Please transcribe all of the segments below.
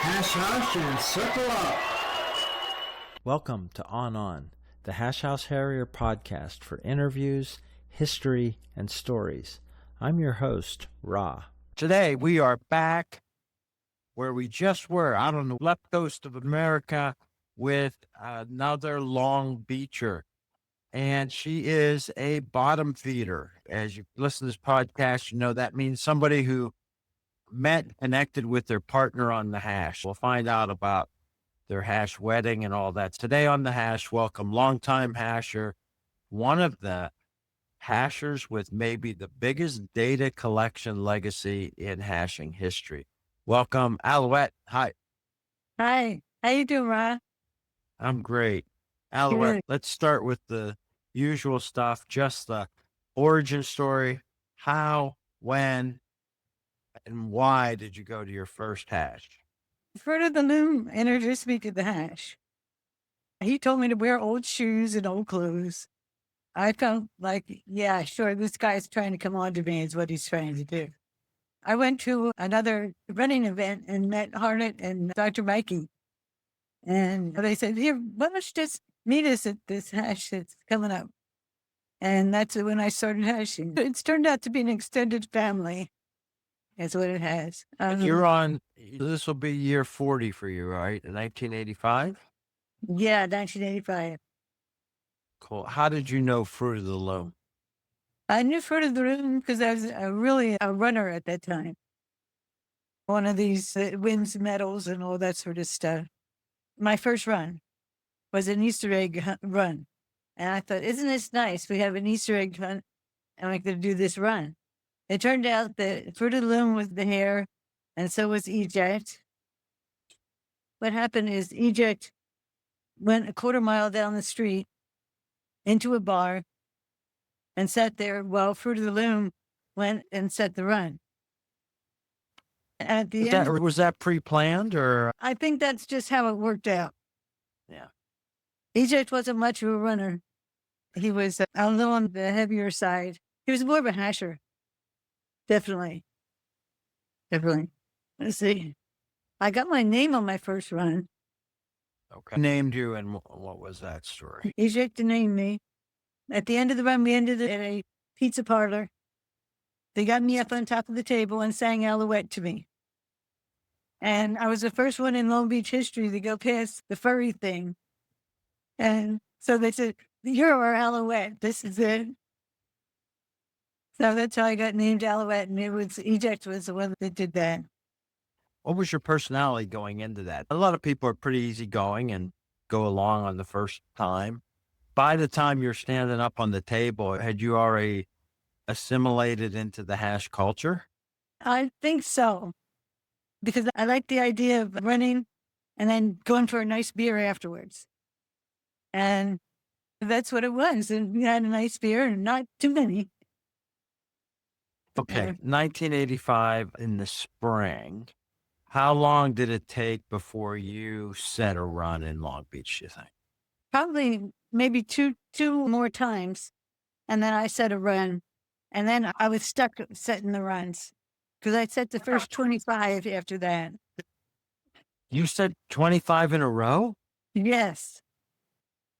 Hash House and Circle Up. Welcome to On, the Hash House Harrier podcast for interviews, history, and stories. I'm your host, Ra. Today, we are back where we just were, out on the left coast of America with another Long Beacher. And she is a bottom feeder. As you listen to this podcast, you know that means somebody who met, connected with their partner on the hash. We'll find out about their hash wedding and all that. Today on the hash, welcome longtime hasher, one of the hashers with maybe the biggest data collection legacy in hashing history. Welcome, Alouette. Hi. Hi. How you doing, Ron? I'm great. Alouette, Good. let's start with the usual stuff, just the origin story. How, when, and why did you go to your first hash? Fred of the Loom introduced me to the hash. He told me to wear old shoes and old clothes. I felt like, yeah, sure, this guy's trying to come on to me is what he's trying to do. I went to another running event and met Harnett and Dr. Mikey. And they said, here, why don't you just meet us at this hash that's coming up? And that's when I started hashing. It's turned out to be an extended family. That's what it has. You're on, this will be year 40 for you, right? In 1985? Yeah, 1985. Cool. How did you know Fruit of the Loom? I knew Fruit of the Loom because I was really a runner at that time. One of these that wins medals and all that sort of stuff. My first run was an Easter egg run. And I thought, isn't this nice? We have an Easter egg hunt and we're going to do this run. It turned out that Fruit of the Loom was the hare and so was Eject. What happened is Eject went a quarter mile down the street into a bar and sat there while Fruit of the Loom went and set the run. At the end, Was that pre-planned or? I think that's just how it worked out. Yeah. Eject wasn't much of a runner. He was a little on the heavier side. He was more of a hasher. Definitely. Let's see. I got my name on my first run. Okay. Named you, and what was that story? Eject named me. At the end of the run, we ended at a pizza parlor. They got me up on top of the table and sang Alouette to me. And I was the first one in Long Beach history to go past the furry thing. And so they said, you're our Alouette. This is it. So that's how I got named Alouette. And Eject was the one that did that. What was your personality going into that? A lot of people are pretty easygoing and go along on the first time. By the time you're standing up on the table, had you already assimilated into the hash culture? I think so. Because I like the idea of running and then going for a nice beer afterwards. And that's what it was. And we had a nice beer and not too many. Okay, 1985 in the spring. How long did it take before you set a run in Long Beach, you think? Probably maybe two more times. And then I set a run. And then I was stuck setting the runs. Because I set the first 25 after that. You said 25 in a row? Yes.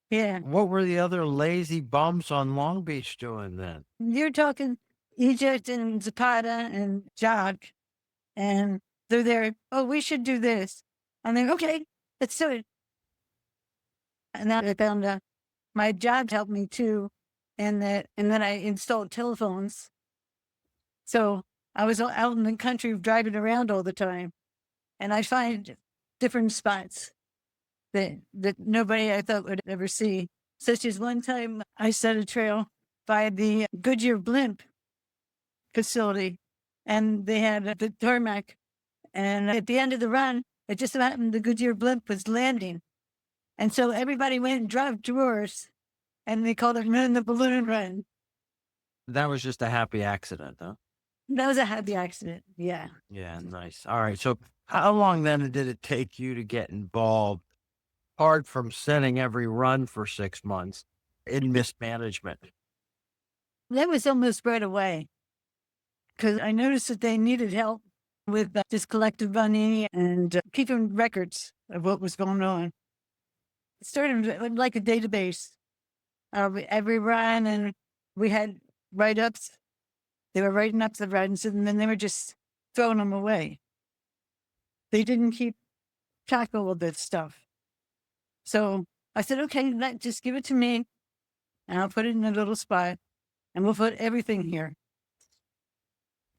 Yeah. What were the other lazy bums on Long Beach doing then? You're talking Eject and Zapata and Jock. And they're there. Oh, we should do this. And then, okay, let's do it. And then I found out my job helped me too. And then I installed telephones. So I was out in the country driving around all the time. And I find different spots that nobody I thought would ever see. Such as one time I set a trail by the Goodyear blimp facility. And they had the tarmac. And at the end of the run, it just happened the Goodyear blimp was landing. And so everybody went and dropped drawers. And they called it Run the Balloon Run. That was just a happy accident, huh? That was a happy accident. Yeah. Yeah, nice. All right. So how long then did it take you to get involved, apart from setting every run for 6 months, in mismanagement? That was almost right away. Because I noticed that they needed help with just collected money and keeping records of what was going on. It started like a database of every run, and we had write-ups. They were writing up the runs, and then they were just throwing them away. They didn't keep track of all this stuff. So I said, okay, just give it to me, and I'll put it in a little spot, and we'll put everything here.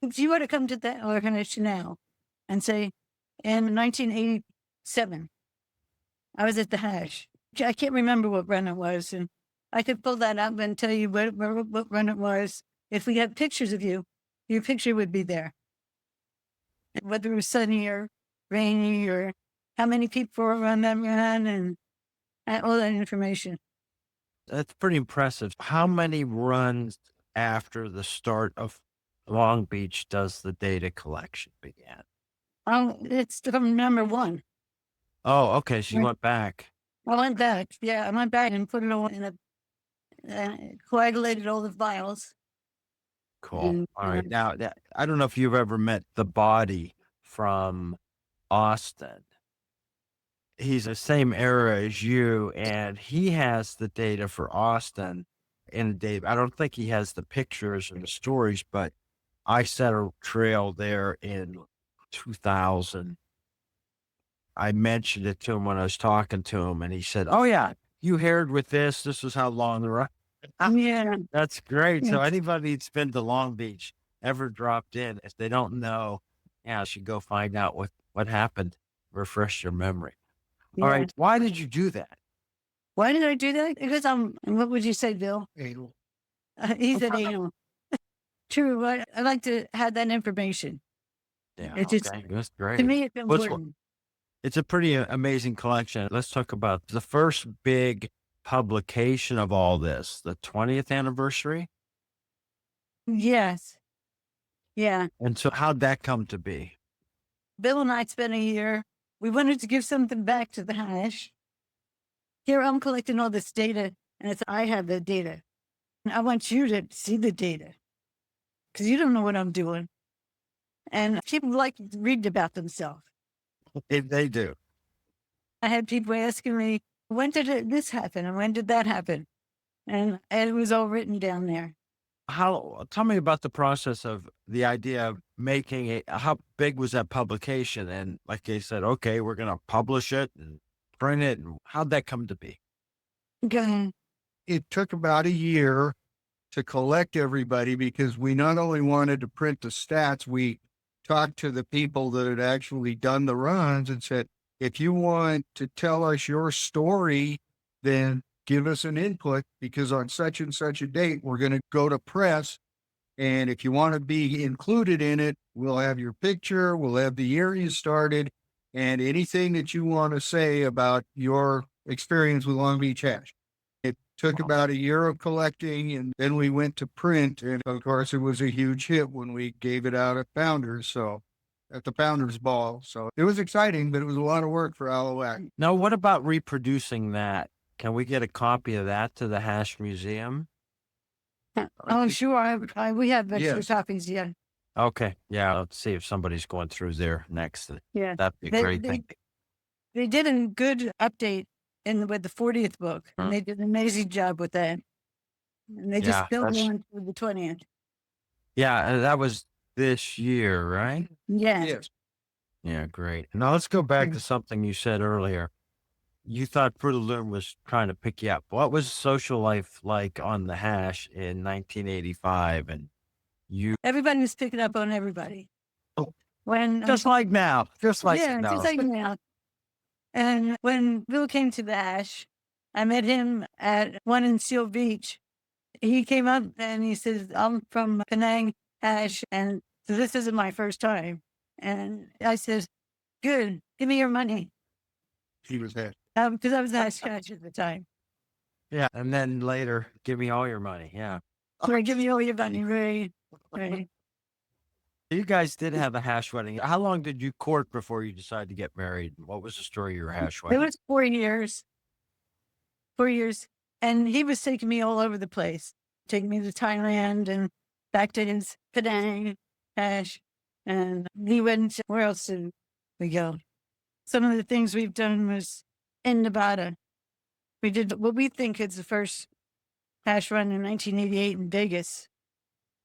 If you were to come to that organization now and say, in 1987, I was at the Hash. I can't remember what run it was, and I could pull that up and tell you what run it was. If we had pictures of you, your picture would be there. Whether it was sunny or rainy or how many people were on that run and all that information. That's pretty impressive. How many runs after the start of Long Beach does the data collection begin? It's from number one. Oh, okay. So you went back. I went back. Yeah, I went back and put it all in coagulated all the files. Cool. And, All right. Now, I don't know if you've ever met the body from Austin. He's the same era as you, and he has the data for Austin in Dave. I don't think he has the pictures or the stories, but I set a trail there in 2000. I mentioned it to him when I was talking to him, and he said, "Oh yeah, you haired with this. This was how long the run." yeah. That's great. So Yes. anybody that's been to Long Beach, ever dropped in, if they don't know, yeah, should go find out what happened. Refresh your memory. All Yeah. right. Why did you do that? Why did I do that? Because what would you say, Bill? Anal. He said anal. True. I like to have that information. Yeah. It's just, Okay. That's to great. me, it's What's important. It's a pretty amazing collection. Let's talk about the first big publication of all this, the 20th anniversary. Yes. Yeah. And so how'd that come to be? Bill and I spent a year. We wanted to give something back to the Hash. Here I'm collecting all this data, and I have the data. And I want you to see the data because you don't know what I'm doing. And people like to read about themselves. They do. I had people asking me, when did this happen? And when did that happen? And it was all written down there. Tell me about the process of the idea of making how big was that publication? And like they said, okay, we're going to publish it and print it. And how'd that come to be? Okay. It took about a year to collect everybody because we not only wanted to print the stats, we talked to the people that had actually done the runs and said, if you want to tell us your story, then give us an input because on such and such a date, we're going to go to press. And if you want to be included in it, we'll have your picture, we'll have the year you started, and anything that you want to say about your experience with Long Beach Hash. It took about a year of collecting, and then we went to print. And of course, it was a huge hit when we gave it out at Founders. So at the Founders Ball. So it was exciting, but it was a lot of work for Alouette. Now, what about reproducing that? Can we get a copy of that to the Hash Museum? Oh, sure. We have extra Yes. copies. Yeah. Okay. Yeah. Let's see if somebody's going through there next. Yeah. That'd be a They- great they- thing. They did a good update with the 40th book, and they did an amazing job with that. And they Yeah, just built that's- one for the 20th. Yeah. And that was this year, right? Yeah. Yes. Yeah. Great. Now let's go back to something you said earlier. You thought Fruit of the Loom was trying to pick you up. What was social life like on the Hash in 1985? And you Everybody was picking up on everybody. Oh. When just like now, just like yeah, now. just like now. And when Bill came to the Hash, I met him at one in Seal Beach. He came up and he says, I'm from Penang Hash, and so this isn't my first time. And I said, good, give me your money. He was happy. Because I was a Hash catch at the time. Yeah. And then later, give me all your money. Yeah. So give me all your money, right? Right. You guys did have a hash wedding. How long did you court before you decided to get married? What was the story of your hash It wedding? was 4 years. 4 years. And he was taking me all over the place, taking me to Thailand and back to his Penang Hash. And we went, where else did we go? Some of the things we've done was in Nevada. We did what we think is the first hash run in 1988 in Vegas.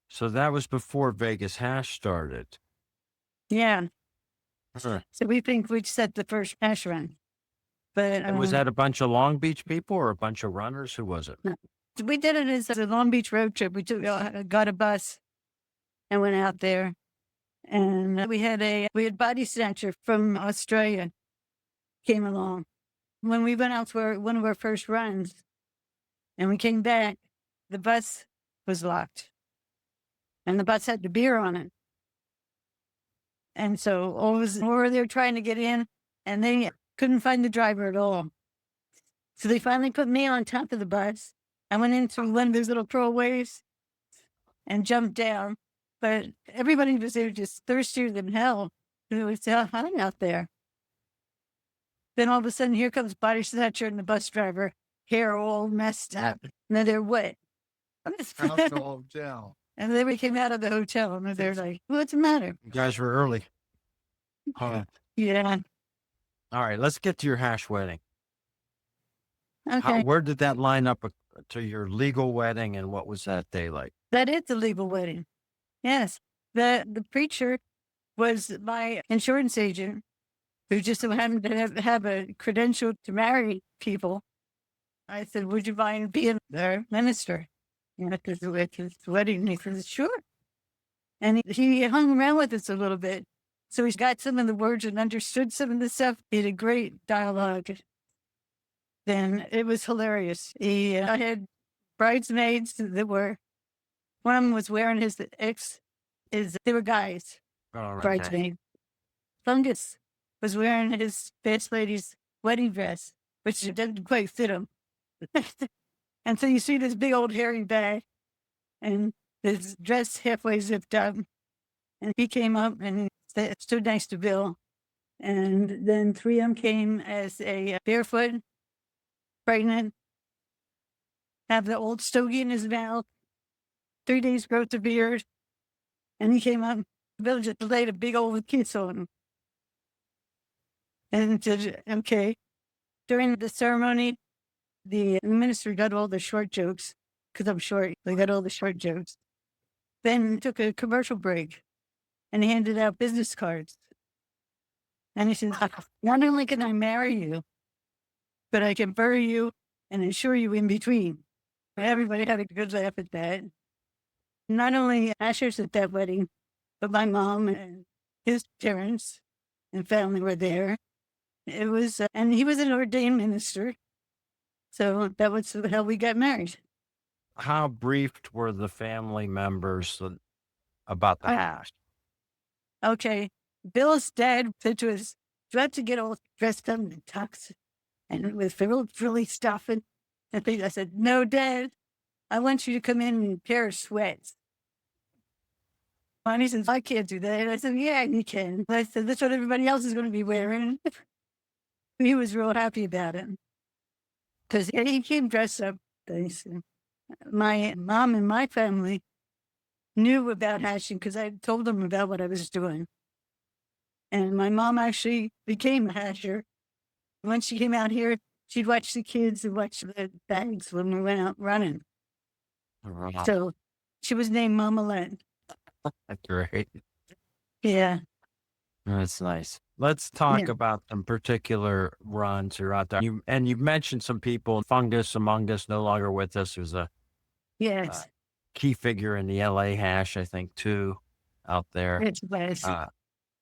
So that was before Vegas hash started. Yeah. Huh. So we think we set the first hash run. But And was that a bunch of Long Beach people or a bunch of runners? Who was it? no, we did it as a Long Beach road trip. We got a bus and went out there. And we had Body Snatcher from Australia came along. When we went out for one of our first runs and we came back, the bus was locked and the bus had the beer on it. And so we were there trying to get in and they couldn't find the driver at all. So they finally put me on top of the bus. I went into one of those little throwaways and jumped down. But everybody was there just thirstier than hell. It was hot out there. Then all of a sudden, here comes Body Snatcher and the bus driver, hair all messed up. And then they're wet. Out the hotel. And then we came out of the hotel and they're like, what's the matter? You guys were early. Huh. Yeah. All right, let's get to your hash wedding. Okay. Where did that line up to your legal wedding, and what was that day like? That is a legal wedding. Yes. The preacher was my insurance agent who just so happened to have a credential to marry people. I said, would you mind being their minister? At his wedding? He said, sure. And he hung around with us a little bit. So he's got some of the words and understood some of the stuff. He had a great dialogue. Then it was hilarious. I had bridesmaids that were, one of them was wearing they were guys, bridesmaids. Fungus was wearing his first lady's wedding dress, which didn't quite fit him. And so you see this big old hairy bag and his dress halfway zipped up. And he came up and stood next to Bill. And then 3 of them came as a barefoot, pregnant, have the old stogie in his mouth, 3 days growth of beard. And he came up, Bill just laid a big old kiss on him. And said, okay. During the ceremony, the minister got all the short jokes, because I'm short. They got all the short jokes. Then took a commercial break and he handed out business cards. And he said, not only can I marry you, but I can bury you and insure you in between. Everybody had a good laugh at that. Not only Asher's at that wedding, but my mom and his parents and family were there. It was, and he was an ordained minister. So that was how we got married. How briefed were the family members about the hash? Okay. Bill's dad said to us, do I have to get all dressed up in tux and with frilly stuff? And I said, no, Dad, I want you to come in a pair of sweats. And he says, I can't do that. And I said, yeah, you can. I said, that's what everybody else is going to be wearing. He was real happy about it. Because he came dressed up. My mom and my family knew about hashing because I told them about what I was doing. And my mom actually became a hasher. When she came out here, she'd watch the kids and watch the bags when we went out running. Wow. So she was named Mom Alouette. That's great. Yeah. That's nice. Let's talk about some particular runs you're out there. You mentioned some people, Fungus among us, no longer with us, who's a Yes. key figure in the LA hash, I think, too, out there. It's nice.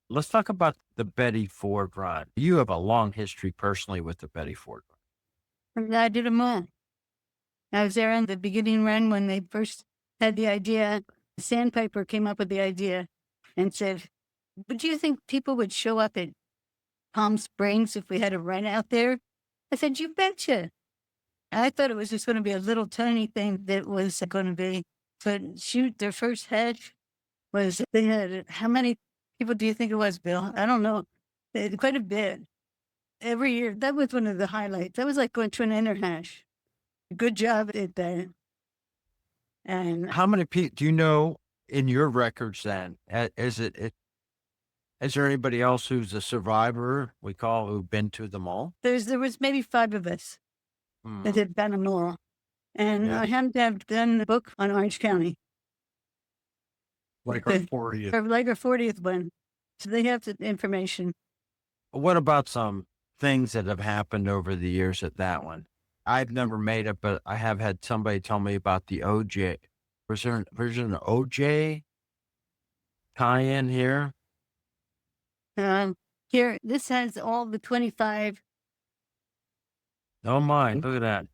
Let's talk about the Betty Ford run. You have a long history personally with the Betty Ford run. I did them all. I was there in the beginning run when they first had the idea. Sandpiper came up with the idea and said, but do you think people would show up at Palm Springs if we had a run out there? I said, you betcha. I thought it was just going to be a little tiny thing that was going to be, but shoot, their first hedge was, they had, how many people do you think it was, Bill? I don't know. Quite a bit. Every year. That was one of the highlights. That was like going to an interhash. Good job at that. And how many people do you know in your records then? Is it Is there anybody else who's a survivor who've been to them all? There was maybe 5 of us that Hmm. had done them all. And Yeah. I happened to have done a book on Orange County, Like our the 40th. or like our 40th one. So they have the information. What about some things that have happened over the years at that one? I've never made it, but I have had somebody tell me about the OJ. There's an OJ tie-in here? Um, Here, this has all the 25. Oh my, look at that.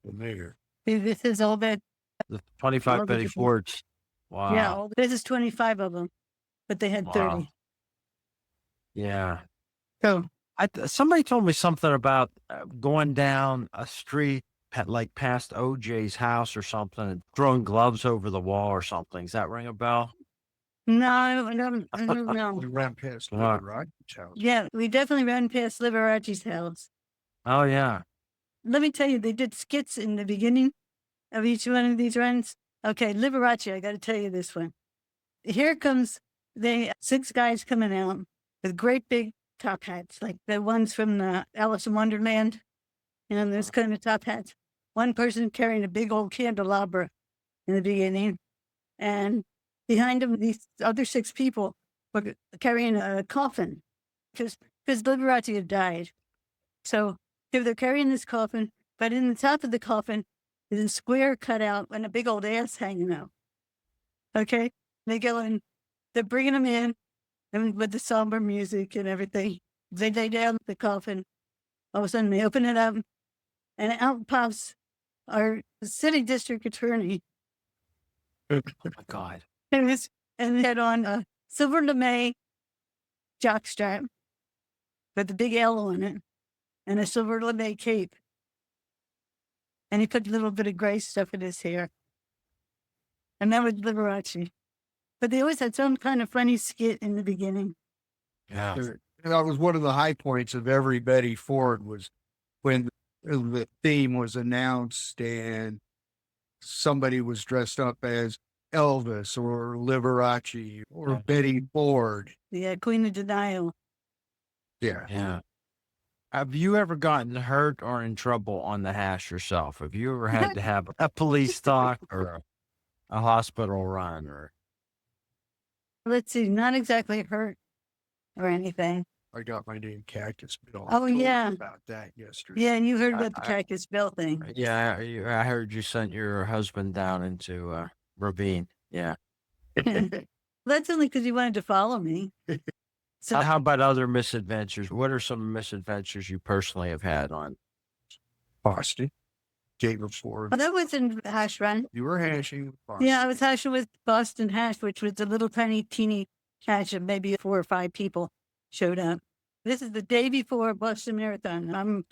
The mayor. This is all the, The 25 all the Betty different, Fords. yeah, Wow. this is 25 of them, but they had 30. Wow. Yeah. So Somebody told me something about going down a street like past OJ's house or something and throwing gloves over the wall or something. Does that ring a bell? no, I don't know. We ran past Right. Roger's house. Yeah, we definitely ran past Liberace's house. Oh yeah. Let me tell you, they did skits in the beginning of each one of these runs. Okay, Liberace, I got to tell you this one. Here comes the 6 guys coming out with great big top hats, like the ones from the Alice in Wonderland. You know, those kind of top hats. One person carrying a big old candelabra in the beginning. And behind them, these other 6 people were carrying a coffin because Liberace had died. So they're carrying this coffin, but in the top of the coffin is a square cut out and a big old ass hanging out. Okay? They go in, they're bringing them in and with the somber music and everything. They lay down the coffin. All of a sudden, they open it up, and out pops our city district attorney. Oh my God. And had on a silver lame jockstrap with a big L on it and a silver lame cape. And he put a little bit of gray stuff in his hair. And that was Liberace. But they always had some kind of funny skit in the beginning. Yeah. That was one of the high points of every Betty Ford was when the theme was announced and somebody was dressed up as Elvis or Liberace or Betty Ford. The Queen of Denial. Yeah. Yeah. Have you ever gotten hurt or in trouble on the hash yourself? Have you ever had to have a police talk or a hospital run or? Let's see, not exactly hurt or anything. I got my name Cactus Bill. Oh, I told you yeah. about that yesterday. Yeah, and you heard about the I- Cactus Bill thing. Yeah, I heard you sent your husband down into ravine. Yeah. That's only because you wanted to follow me. So How about other misadventures? What are some misadventures you personally have had on? Boston. Jacob Ford. that was in Hash Run. You were hashing Boston. Yeah, I was hashing with Boston Hash, which was a little tiny, teeny hash of maybe 4 or 5 people showed up. This is the day before Boston Marathon. I'm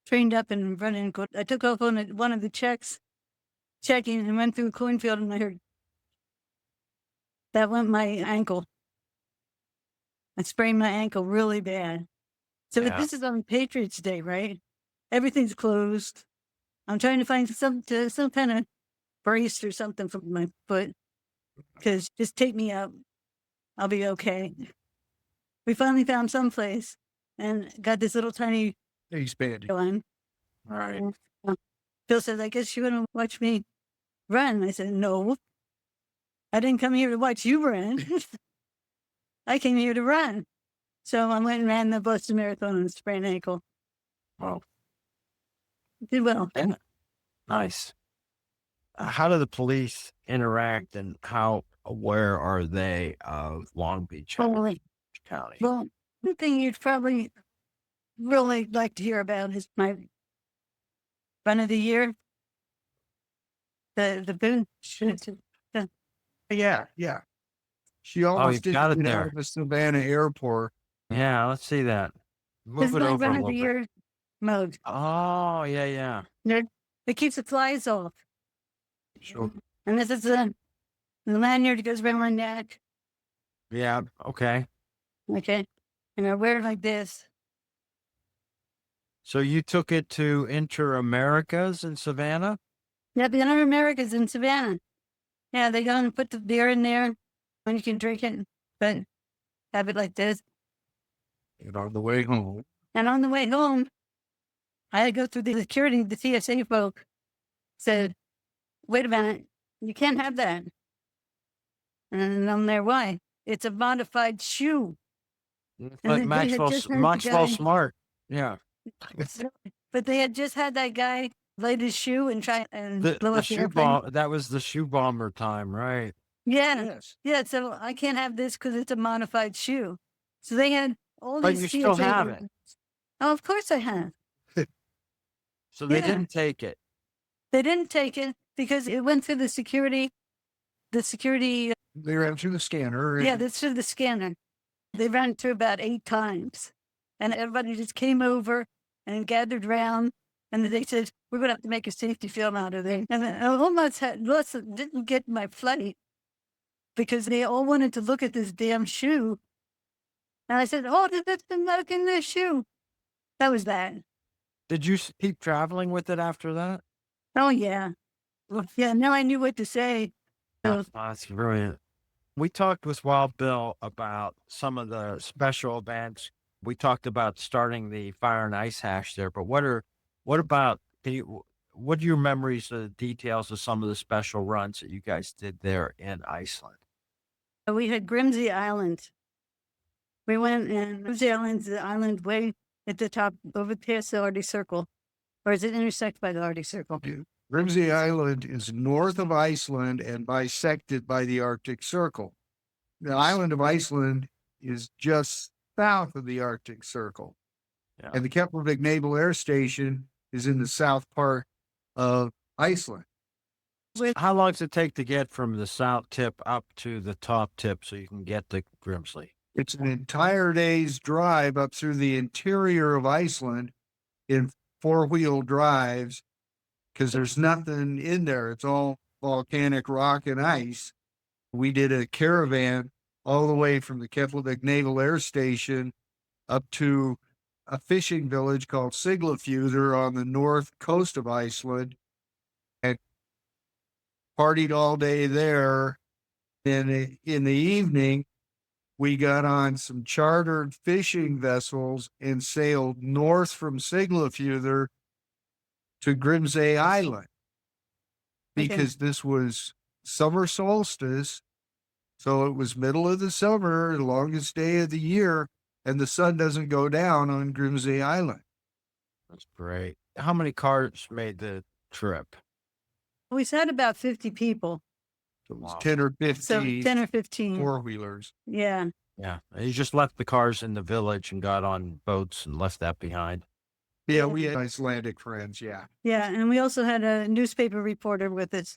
trained up and running. I took off on one of the checking and went through a cornfield, and I heard that went my ankle. I sprained my ankle really bad. So Yeah. this is on Patriots Day, right? Everything's closed. I'm trying to find some kind of brace or something for my foot, because just take me out. I'll be okay. We finally found some place and got this little tiny He's banded. one. All right. Phil says, I guess you want to watch me run. I said, no, I didn't come here to watch you run. I came here to run. So I went and ran the Boston Marathon on a sprained ankle. Wow. Did well. Nice. How do the police interact and how aware are they of Long Beach Holy. County? Well, one thing you'd probably really like to hear about is my run of the year. The boon. Yeah, yeah. She almost you've didn't got it get there. out of the Savannah airport. Yeah, let's see that. This Move is it my over a run of little the bit. year mode. Oh, yeah, yeah. It keeps the flies off. Sure. And this is the lanyard that goes around my neck. Yeah, okay. Okay. And I wear it like this. So you took it to Inter-Americas in Savannah? Yeah, the Inner America's in Savannah. Yeah, they go and put the beer in there and you can drink it, but have it like this. And on the way home, And on the way home, I had to go through the security. The TSA folk said, wait a minute, you can't have that. And I'm there, why? It's a modified shoe. It's And like they had just had the Maxwell guy, Smart. Yeah. but they had just had that guy light his shoe and try and blow The up the shoe airplane. bomb, that was the shoe bomber time, right? Yeah. yes, Yeah. So I can't have this because it's a modified shoe. So they had all But these you still TSA have agents. it. Oh, of course I have. So they Yeah. didn't take it. They didn't take it because it went through the security. The security, they ran through the scanner. yeah, that's through the scanner. They ran through about 8 times. And everybody just came over and gathered round. And they said, we're going to have to make a safety film out of it. And I almost didn't get my flight because they all wanted to look at this damn shoe. And I said, oh, that's the mark in this shoe. That was that. Did you keep traveling with it after that? Oh, yeah. Well, yeah, now I knew what to say. Yeah, that's brilliant. We talked with Wild Bill about some of the special events. We talked about starting the Fire and Ice Hash there, but what about, what are your memories of the details of some of the special runs that you guys did there in Iceland? We had Grimsey Island. We went and Grimsey Island's the island way at the top, over past the Arctic Circle. Or is it intersected by the Arctic Circle? Grimsey Island is north of Iceland and bisected by the Arctic Circle. The island of Iceland is just south of the Arctic Circle. Yeah. And the Keflavik Naval Air Station is in the south part of Iceland. How long does it take to get from the south tip up to the top tip so you can get to Grimsley? It's an entire day's drive up through the interior of Iceland in four-wheel drives because there's nothing in there. It's all volcanic rock and ice. We did a caravan all the way from the Keflavik Naval Air Station up to a fishing village called Siglafjörður on the north coast of Iceland and partied all day there. And in the evening, we got on some chartered fishing vessels and sailed north from Siglafjörður to Grimsey Island because this was summer solstice. So it was middle of the summer, the longest day of the year, and the sun doesn't go down on Grimsey Island. That's great. How many cars made the trip? We had about 50 people. So it was Wow. 10 or So 15 10 or 15. four-wheelers. Yeah. Yeah. You just left the cars in the village and got on boats and left that behind. Yeah, we had Icelandic friends, yeah. Yeah. And we also had a newspaper reporter with us.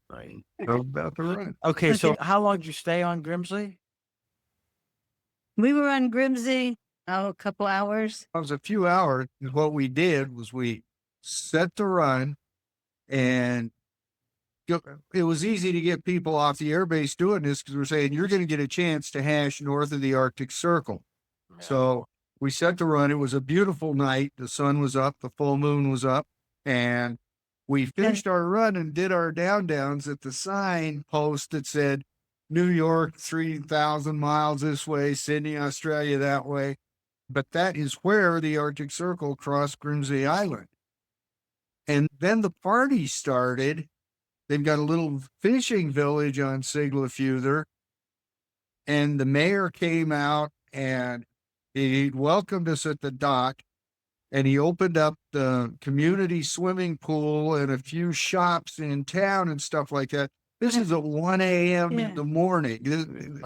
Right. About to run. Okay, so Okay. how long did you stay on Grimsley? We were on Grimsey, a couple hours. It was a few hours. What we did was we set the run and it was easy to get people off the airbase doing this because we're saying you're going to get a chance to hash north of the Arctic Circle. So we set the run. It was a beautiful night. The sun was up, the full moon was up, and we finished our run and did our downs at the sign post that said New York, 3,000 miles this way, Sydney, Australia that way. But that is where the Arctic Circle crossed Grimsey Island. And then the party started. They've got a little fishing village on Siglafjörður, and the mayor came out and he welcomed us at the dock, and he opened up the community swimming pool and a few shops in town and stuff like that. This is at 1 a.m. Yeah. in the morning.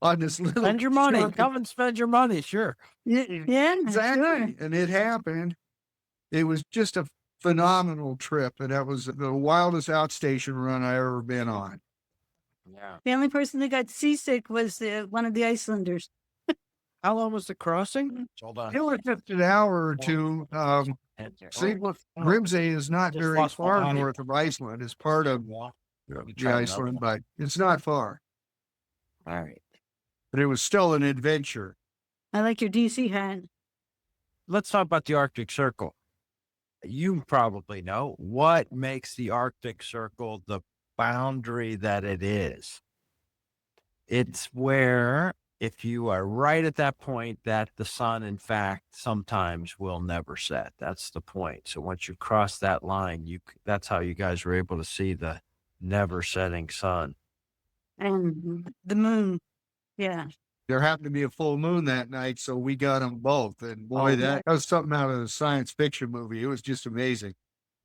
On this little Spend your money. circuit. Come and spend your money. Sure. Yeah, Exactly. sure. And it happened. It was just a phenomenal trip. And that was the wildest outstation run I ever been on. Yeah. The only person that got seasick was one of the Icelanders. How long was the crossing? Hold on. It was just an hour or two. Grimsey is not Just very lost my far audio. north of Iceland. It's part of the Iceland, but it's not far. All right. But it was still an adventure. I like your DC hat. Let's talk about the Arctic Circle. You probably know what makes the Arctic Circle the boundary that it is. It's where if you are right at that point, that the sun, in fact, sometimes will never set. That's the point. So once you cross that line, that's how you guys were able to see the never setting sun. And the moon. Yeah. There happened to be a full moon that night, so we got them both. And boy, Oh, that was something out of a science fiction movie. It was just amazing.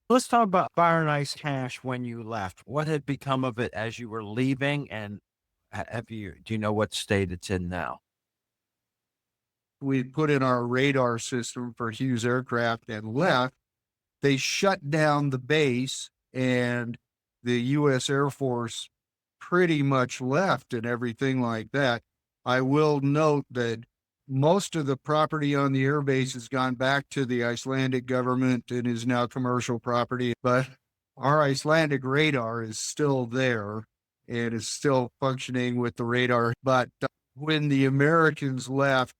Let's talk about Fire and Ice Hash when you left. What had become of it as you were leaving, and do you know what state it's in now? We put in our radar system for Hughes aircraft and left. They shut down the base, and the U.S. Air Force pretty much left and everything like that. I will note that most of the property on the airbase has gone back to the Icelandic government and is now commercial property, but our Icelandic radar is still there and is still functioning with the radar. But when the Americans left,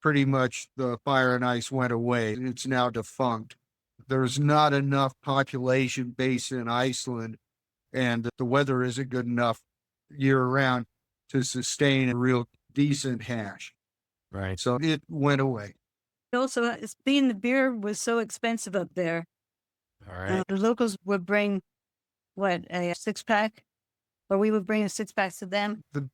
pretty much the Fire and Ice went away. It's now defunct. There's not enough population base in Iceland, and the weather isn't good enough year round to sustain a real decent hash. Right. So it went away. Also, being the beer was so expensive up there. All right. The locals would bring, a 6-pack? Or we would bring a 6-pack to them. The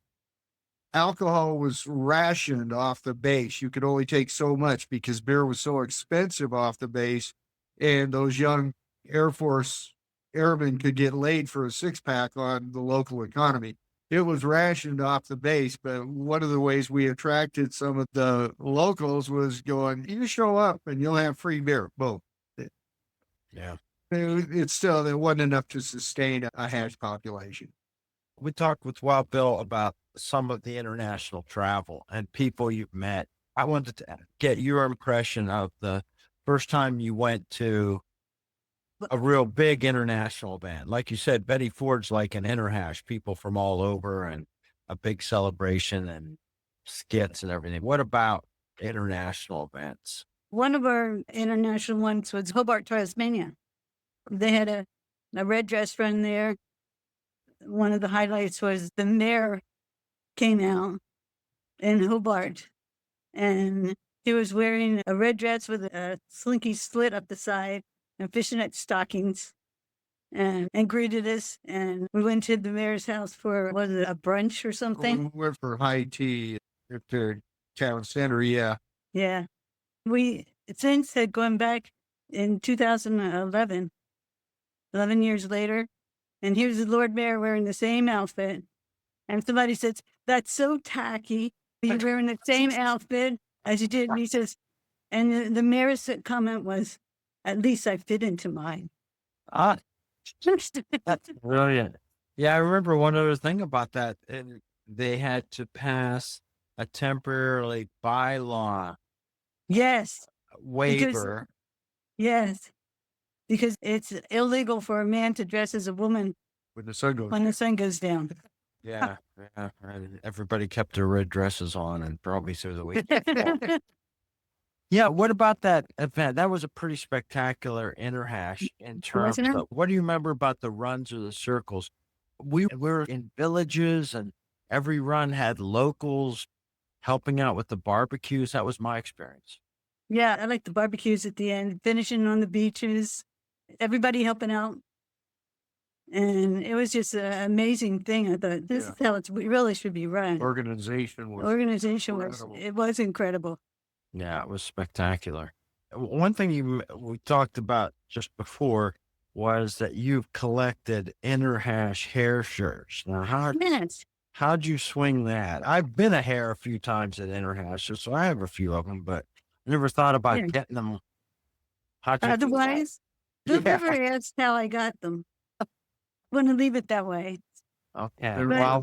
alcohol was rationed off the base. You could only take so much because beer was so expensive off the base, and those young Air Force airmen could get laid for a 6-pack on the local economy. It was rationed off the base, but one of the ways we attracted some of the locals was going, you show up and you'll have free beer. Boom. Yeah. It wasn't enough to sustain a hash population. We talked with Wild Bill about some of the international travel and people you've met. I wanted to get your impression of the first time you went to a real big international event. Like you said, Betty Ford's like an interhash, people from all over, and a big celebration and skits and everything. What about international events? One of our international ones was Hobart, Tasmania. They had a red dress run there. One of the highlights was the mayor came out in Hobart, and he was wearing a red dress with a slinky slit up the side and fishnet stockings, and greeted us. And we went to the mayor's house for, was it a brunch or something? We went for high tea at their town center. Yeah. Yeah. We since had gone back in 2011, 11 years later, and here's the Lord Mayor wearing the same outfit. And somebody says, that's so tacky. You're wearing the same outfit as you did. And he says, and the mayor's comment was, at least I fit into mine. That's brilliant. Yeah, I remember one other thing about that. And they had to pass a temporarily bylaw Yes. waiver. Yes. Because it's illegal for a man to dress as a woman When the sun goes when the sun goes down. Yeah. And everybody kept their red dresses on and probably through the week. Yeah, what about that event? That was a pretty spectacular interhash in terms Wasn't it? of, what do you remember about the runs or the circles? We were in villages, and every run had locals helping out with the barbecues. That was my experience. Yeah, I like the barbecues at the end, finishing on the beaches, everybody helping out. And it was just an amazing thing. I thought, this is how it really should be run. organization was incredible. It was incredible. Yeah, it was spectacular. One thing we talked about just before was that you've collected interhash hair shirts. Now, how'd you swing that? I've been a hair a few times at interhashes, so I have a few of them, but I never thought about getting them. How'd you do that? Otherwise, don't ever ask how I got them. I'm going to leave it that way. Okay. They're all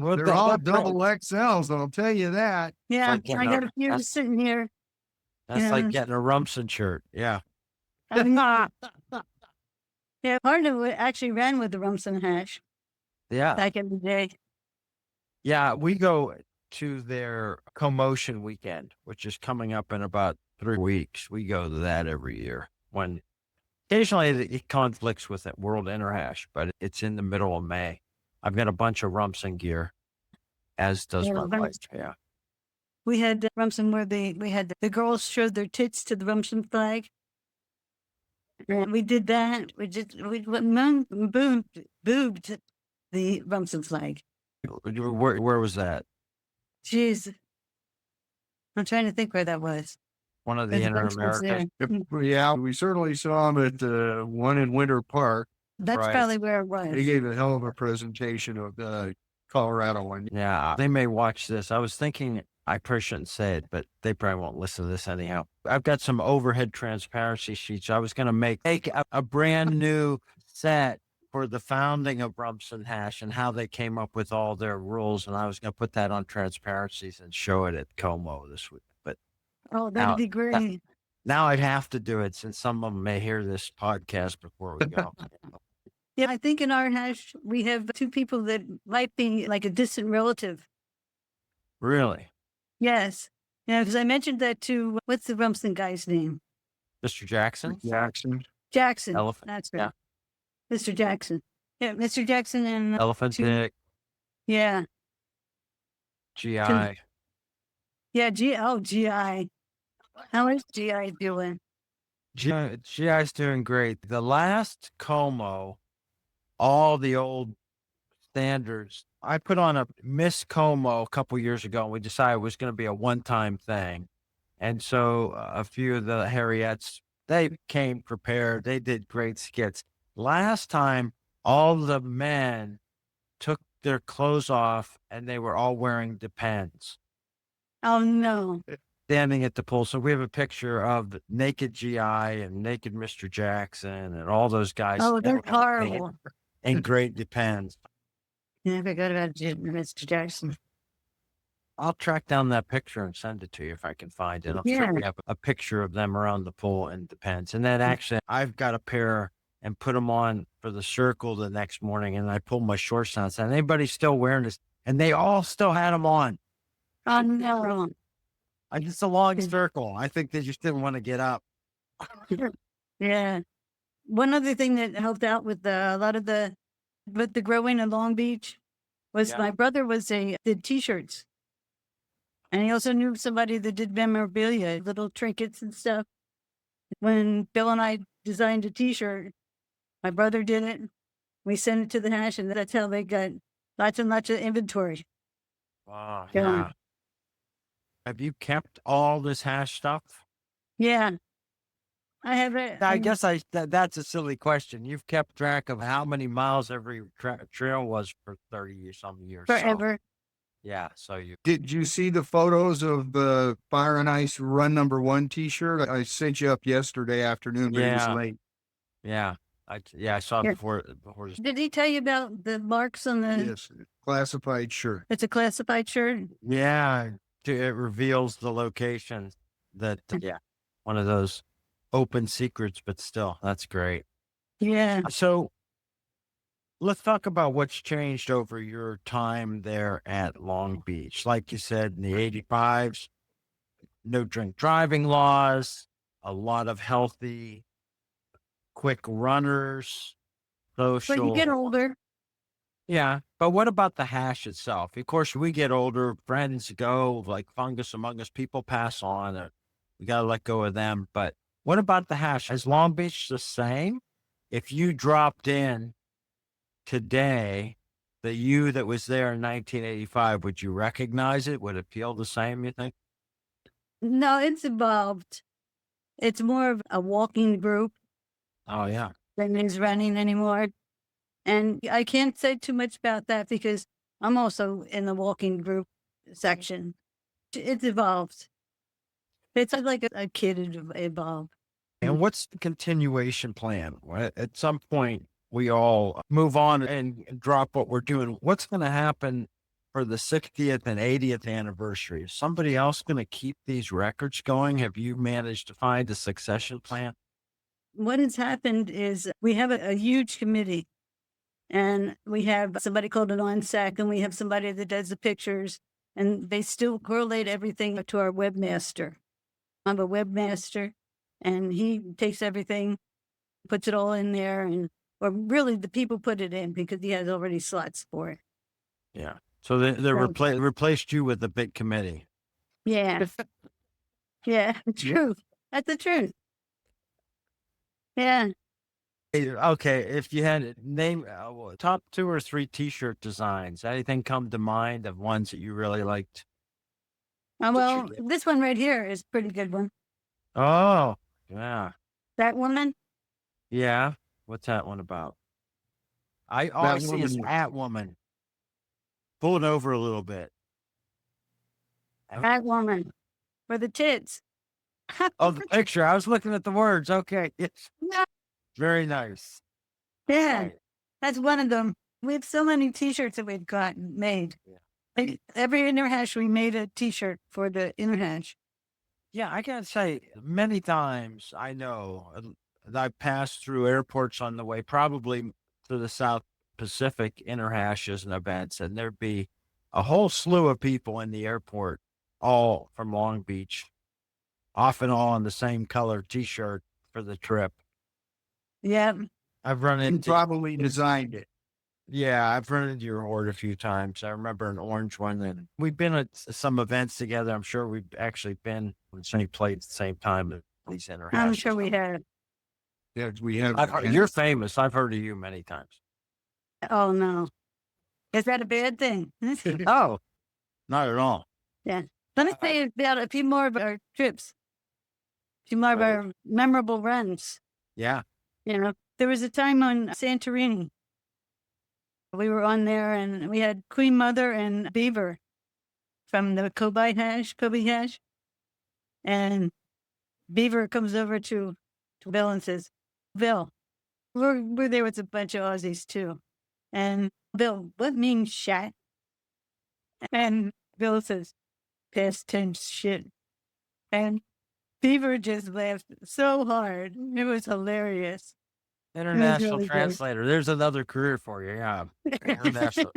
double XLs, I'll tell you that. Yeah, Like, I got a few sitting here. That's like getting a Rumson shirt. Yeah. Yeah, partner actually ran with the Rumson hash Yeah. back in the day. Yeah. We go to their Commotion weekend, which is coming up in about 3 weeks. We go to that every year, when occasionally it conflicts with that World Interhash, but it's in the middle of May. I've got a bunch of Rumson gear, as does my wife. Yeah. We had Rumson where we had the girls showed their tits to the Rumson flag. And we did that. We boobed the Rumson flag. Where was that? Jeez. I'm trying to think where that was. One of the There's a bunch of us Inter-Americas. there. Yeah, we certainly saw him at the one in Winter Park. That's Right. probably where it was. He gave a hell of a presentation of the Colorado one. Yeah, they may watch this. I was thinking, I probably shouldn't say it, but they probably won't listen to this anyhow. I've got some overhead transparency sheets. I was going to make a brand new set for the founding of Rumson Hash and how they came up with all their rules. And I was going to put that on transparencies and show it at Como this week. But Oh, that'd be great. now I'd have to do it since some of them may hear this podcast before we go. Yeah, I think in our hash, we have two people that might be like a distant relative. Really? Yes. Yeah, because I mentioned that to, what's the Rumson guy's name? Mr. Jackson? Jackson. Jackson. Elephant. That's right. Mr. Jackson. Yeah, Mr. Jackson and Elephant two- Dick, yeah. GI. Yeah, GI. How is GI doing? GI's doing great. The last Como, all the old standards, I put on a Miss Como a couple years ago, and we decided it was going to be a one-time thing. And so a few of the Harriettes, they came prepared. They did great skits. Last time, all the men took their clothes off, and they were all wearing Depends, Oh, no. standing at the pool. So we have a picture of naked GI and naked Mr. Jackson and all those guys. Oh, they're horrible. And great Depends. Yeah, I forgot about Mr. Jackson. I'll track down that picture and send it to you if I can find it. I'm sure we have a picture of them around the pool and Depends. And then actually, I've got a pair and put them on for the circle the next morning. And I pulled my shorts down and said, anybody's still wearing this? And they all still had them on. Oh, no. It's a long circle. I think they just didn't want to get up. Yeah. One other thing that helped out with a lot of the growing in Long Beach was my brother did T-shirts. And he also knew somebody that did memorabilia, little trinkets and stuff. When Bill and I designed a T-shirt, my brother did it. We sent it to the hash, and that's how they got lots and lots of inventory. Wow. Yeah. Yeah. Have you kept all this hash stuff? Yeah. I have it. I guess that's a silly question. You've kept track of how many miles every trail was for 30 or some years. Forever. Yeah. So you. Did you see the photos of the Fire and Ice Run #1 T-shirt? I sent you up yesterday afternoon, but it was Yeah. late. Yeah. I saw it Here. before. This. Did he tell you about the marks on the? Yes, classified shirt. It's a classified shirt. Yeah. It reveals the location that, one of those open secrets, but still, that's great. Yeah. So let's talk about what's changed over your time there at Long Beach. Like you said, in the 85s, no drink driving laws, a lot of healthy, quick runners, social. But you get older. Yeah. But what about the hash itself? Of course, we get older, friends go like fungus among us, people pass on. We got to let go of them. But what about the hash? Is Long Beach the same? If you dropped in today, the you that was there in 1985, would you recognize it? Would it feel the same, you think? No, it's evolved. It's more of a walking group Oh, yeah. than is running anymore. And I can't say too much about that because I'm also in the walking group section. It's evolved. It's like a kid evolved. And what's the continuation plan? At some point, we all move on and drop what we're doing. What's going to happen for the 60th and 80th anniversary? Is somebody else going to keep these records going? Have you managed to find a succession plan? What has happened is we have a huge committee, and we have somebody called an ONSAC, and we have somebody that does the pictures, and they still correlate everything to our webmaster. I'm a webmaster, and he takes everything, puts it all in there, or really the people put it in because he has already slots for it. Yeah. So they replaced you with a big committee. Yeah. Yeah. True. That's the truth. Yeah. Okay, if you had to name top 2 or 3 T-shirt designs, anything come to mind of ones that you really liked? Well, this one right here is a pretty good one. Oh, yeah. That woman. Yeah. What's that one about? All I That see is woman, that woman. Pull it over a little bit. That woman. For the tits. Oh, the picture. I was looking at the words. Okay. It's Yeah. very nice. Yeah. Right. That's one of them. We have so many T-shirts that we've gotten made. Yeah. Like, every interhash we made a T-shirt for the interhash. Yeah, I gotta say, many times I know that I passed through airports on the way, probably to the South Pacific interhashes and events, and there'd be a whole slew of people in the airport, all from Long Beach, often all in the same color T-shirt for the trip. Yeah. I've run you into, probably designed it. yeah, I've run into your horde a few times. I remember an orange one, and we've been at some events together. I'm sure we've actually been in the same place at the same time at these interhashes. I'm sure we have. Yeah, we have. You're famous. I've heard of you many times. Oh, no. Is that a bad thing? Oh, not at all. Yeah. Let me say about a few more of our trips, a few more of our memorable runs. Yeah. You know, there was a time on Santorini. We were on there and we had Queen Mother and Beaver from the Kobe hash. And Beaver comes over to Bill and says, Bill, we're there with a bunch of Aussies too. And Bill, what means shat? And Bill says, past tense shit. And Beaver just laughed so hard. It was hilarious. International really good. translator. There's another career for you. Yeah. International.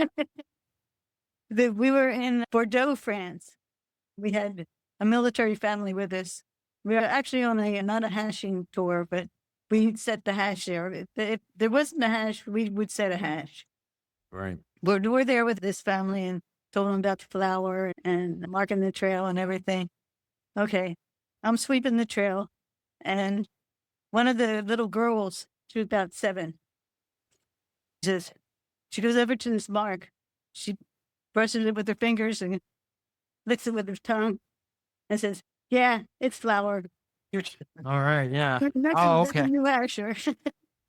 We were in Bordeaux, France. We had a military family with us. We were actually on not a hashing tour, but we set the hash there. If there wasn't a hash, we would set a hash. Right. We're there with this family and told them about the flower and marking the trail and everything. Okay, I'm sweeping the trail, and one of the little girls, she was about 7, she goes over to this mark. She brushes it with her fingers and licks it with her tongue and says, yeah, it's flour. All right. Yeah. That's a new asher.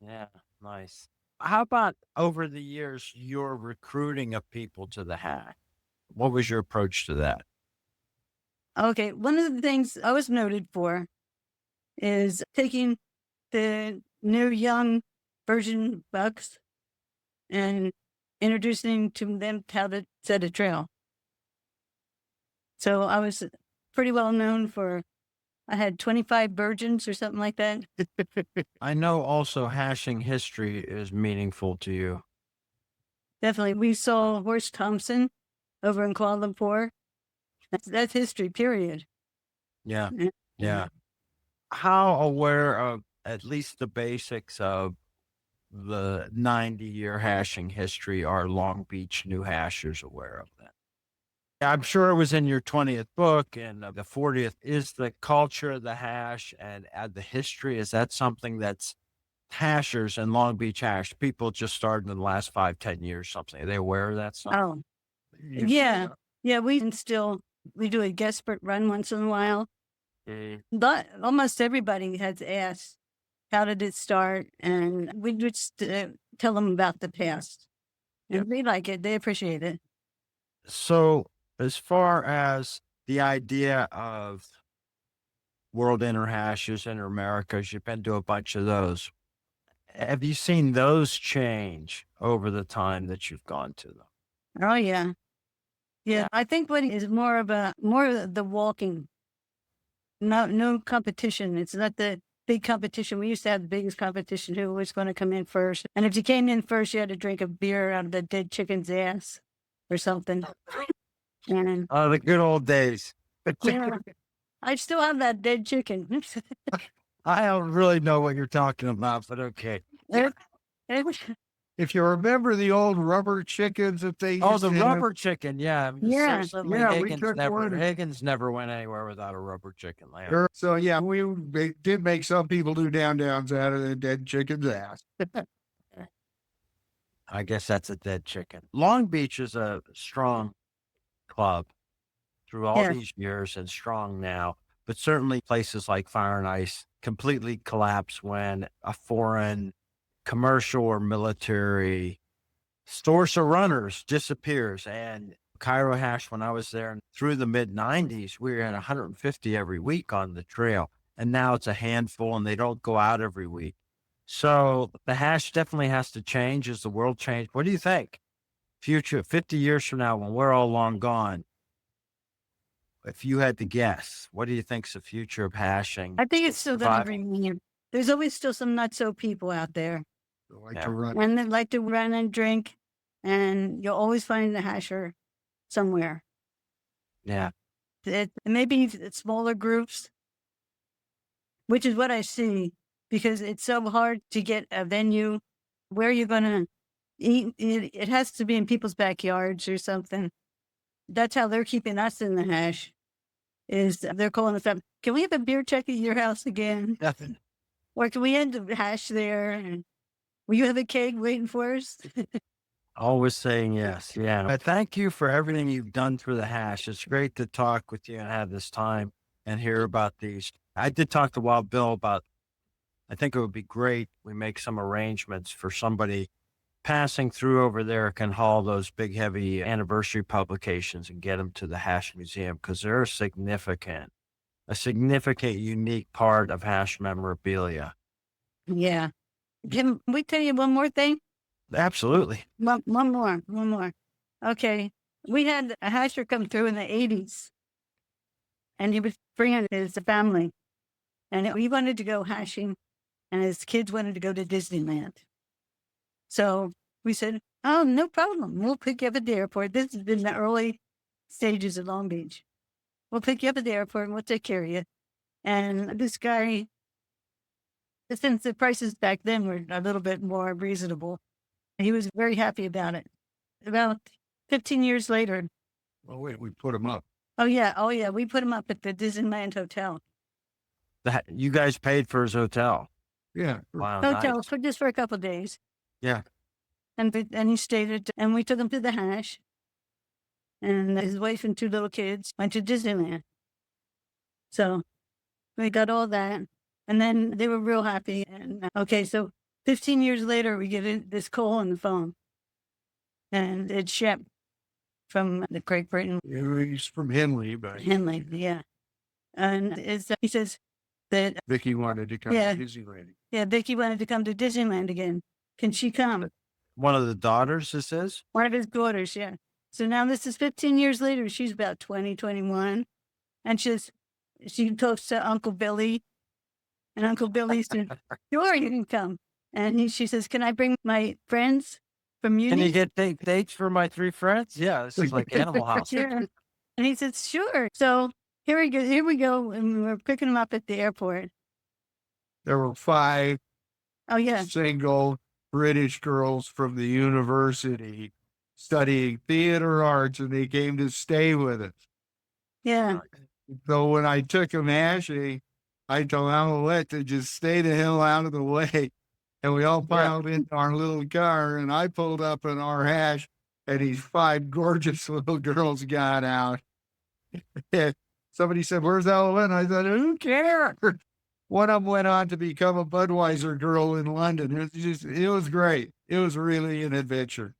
Yeah. Nice. How about over the years, your recruiting of people to the hack? What was your approach to that? Okay, one of the things I was noted for is taking the new young virgin bucks and introducing to them how to set a trail. So I was pretty well known for, I had 25 virgins or something like that. I know also hashing history is meaningful to you. Definitely. We saw Horst Thompson over in Kuala Lumpur. That's history, period. Yeah. Yeah. How aware of at least the basics of the 90-year hashing history are Long Beach new hashers aware of that? I'm sure it was in your 20th book, and the 40th is the culture of the hash and the history. Is that something that's hashers and Long Beach hash people just started in the last 5-10 years, something? Are they aware of that stuff? Oh, yeah. Yeah, we do a Guespert run once in a while. But almost everybody has asked, how did it start? And we just tell them about the past. And they like it. They appreciate it. So as far as the idea of world interhashes, inter-Americas, you've been to a bunch of those. Have you seen those change over the time that you've gone to them? Oh, yeah. Yeah, I think what is more of the walking. No competition. It's not the big competition. We used to have the biggest competition, who was going to come in first. And if you came in first, you had to drink a beer out of the dead chicken's ass or something. And Oh, the good old days. yeah, I still have that dead chicken. I don't really know what you're talking about, but okay. It If you remember the old rubber chickens that they Oh, used the to have, rubber chicken. Yeah. Yeah. Certainly yeah, we Higgins took one. Higgins never went anywhere without a rubber chicken. Yeah. So yeah, did make some people do down downs out of the dead chicken's ass. I guess that's a dead chicken. Long Beach is a strong club through all Yeah. these years and strong now, but certainly places like Fire and Ice completely collapse when a foreign commercial or military source of runners disappears. And Cairo Hash, when I was there through the mid 90s, we were at 150 every week on the trail. And now it's a handful and they don't go out every week. So the hash definitely has to change as the world changes. What do you think? Future, 50 years from now, when we're all long gone, if you had to guess, what do you think's the future of hashing? I think it's still going to Surviving. remain. There's always still some nutso people out there, I like Yeah. to run. and they like to run and drink, and you'll always find the hasher somewhere. Yeah. Maybe it's smaller groups, which is what I see, because it's so hard to get a venue where you're going to eat. It has to be in people's backyards or something. That's how they're keeping us in the hash. Is they're calling us up? Can we have a beer check at your house again? Nothing. Or can we end the hash there? And will you have a keg waiting for us? Always saying yes. Yeah. But thank you for everything you've done through the hash. It's great to talk with you and have this time and hear about these. I did talk to Wild Bill about, I think it would be great. We make some arrangements for somebody passing through over there can haul those big, heavy anniversary publications and get them to the Hash Museum because they're a significant, unique part of hash memorabilia. Yeah. Can we tell you one more thing? Absolutely. One more. Okay. We had a hasher come through in the 80s, and he was bringing his family, and he wanted to go hashing, and his kids wanted to go to Disneyland. So we said, oh, no problem. We'll pick you up at the airport. This has been the early stages of Long Beach. We'll pick you up at the airport and we'll take care of you. And this guy, since the prices back then were a little bit more reasonable, he was very happy about it. About 15 years later. Oh wait, we put them up. Oh yeah. We put him up at the Disneyland Hotel. You guys paid for his hotel. Yeah. Wow. Hotel Nice. for just for a couple of days. Yeah. And he stayed and we took him to the hash. And his wife and 2 little kids went to Disneyland. So we got all that. And then they were real happy. And okay, so 15 years later, we get this call on the phone. And it's Shep from the Great Britain. He's from Henley, but Henley, yeah. And he says that, Vicky wanted to come Yeah. to Disneyland. yeah, Vicky wanted to come to Disneyland again. Can she come? One of the daughters, this is? One of his daughters, yeah. So now this is 15 years later. She's about 20, 21. And she talks to Uncle Billy. And Uncle Billy said, sure, you can come. And she says, can I bring my friends from uni? Can you get dates for my 3 friends? Yeah, this is like Animal House. Yeah. And he said, sure. So here we go. And we're picking him up at the airport. There were 5 Oh, yeah. single British girls from the university studying theater arts, and they came to stay with us. Yeah. So when I took him hashing, I told Alouette to just stay the hell out of the way. And we all piled into our little car, and I pulled up in our hash, and these 5 gorgeous little girls got out. Somebody said, where's Alouette? And I said, who cares? One of them went on to become a Budweiser girl in London. It was great. It was really an adventure.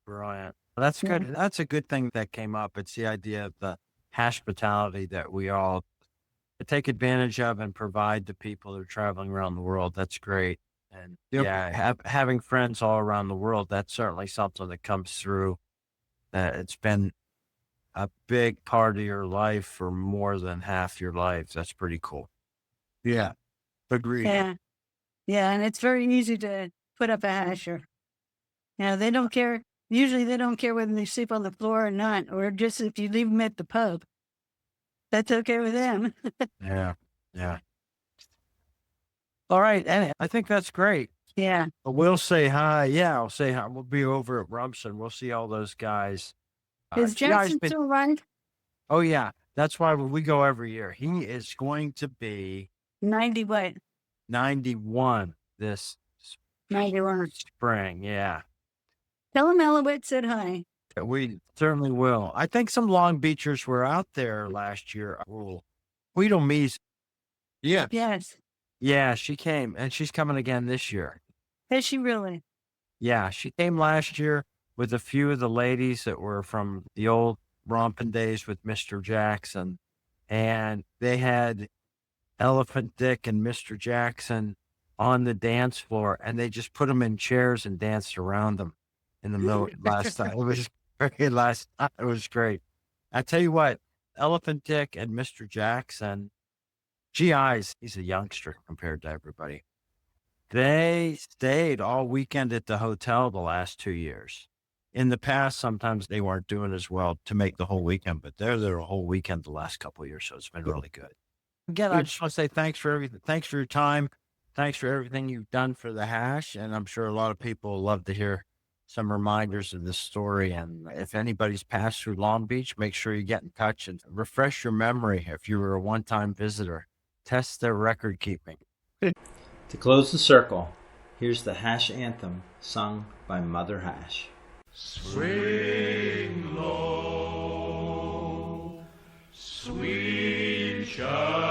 Brilliant. That's good. That's a good thing that came up. It's the idea of the hospitality that we all take advantage of and provide to people who are traveling around the world. That's great. And having friends all around the world, that's certainly something that comes through. It's been a big part of your life for more than half your life. That's pretty cool. Yeah. Agreed. Yeah. Yeah. And it's very easy to put up a hasher. Yeah. They don't care. Usually they don't care whether they sleep on the floor or not, or just if you leave them at the pub. That's okay with them. Yeah. Yeah. All right. And I think that's great. Yeah. But we'll say hi. Yeah, I'll say hi. We'll be over at Rumson. We'll see all those guys. Is GI's Jackson been, still alive? oh, yeah. That's why we go every year. He is going to be 90 what? 91 this 91. spring. Yeah. Tell him Alouette said hi. We certainly will. I think some Long Beachers were out there last year. Oh, Guido Mees. Yeah. Yes. Yeah, she came, and she's coming again this year. Has she really? Yeah, she came last year with a few of the ladies that were from the old romping days with Mr. Jackson. And they had Elephant Dick and Mr. Jackson on the dance floor, and they just put them in chairs and danced around them in the middle last time. It was very last. It was great. I tell you what, Elephant Dick and Mr. Jackson, GI's, he's a youngster compared to everybody. They stayed all weekend at the hotel the last 2 years. In the past, sometimes they weren't doing as well to make the whole weekend, but they're there a whole weekend the last couple of years, so it's been really good. Again, I just want to say thanks for everything. Thanks for your time. Thanks for everything you've done for the hash. And I'm sure a lot of people will love to hear some reminders of this story. And if anybody's passed through Long Beach, make sure you get in touch and refresh your memory if you were a one-time visitor. Test their record keeping. To close the circle, here's the Hash Anthem sung by Mother Hash. Swing low, sweet child.